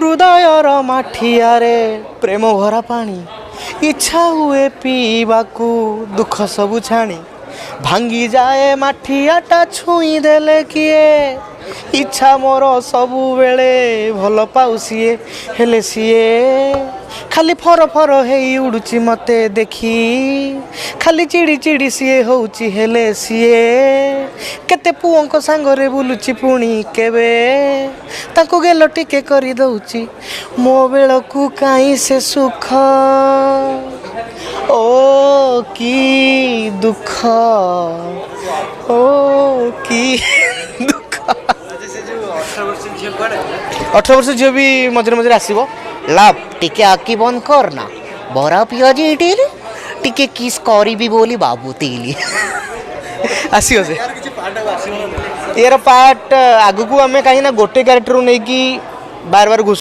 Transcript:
हृदयर माठियारे प्रेम भरा पानी इच्छा हुए पीवाकू दुख सबु छाणी भांगी जाए माठियाटा छुई देले किए इच्छा मोर सबु बेले भल पाउ सीए हेले सीए खाली फर फर हेई उड़ुची मते देखी खाली चिड़ी चिड़ी सीए होउची हेले सीए केते पुओंको सांगरे बुलुची पुणी केबे ताको गेलो टिके करी दउची मो बेलकू काई से सुख ओ की दुख ओ की दुख 18 वर्ष झील भी मझे मझे आसो लाभ टिके आखि बंद करना बरा पिज टिके किस करी बोली बाबूतीली आसो से यार पार्ट आगु आम कहीं गोटे क्यारेक्टर नहीं कि बार बार घुस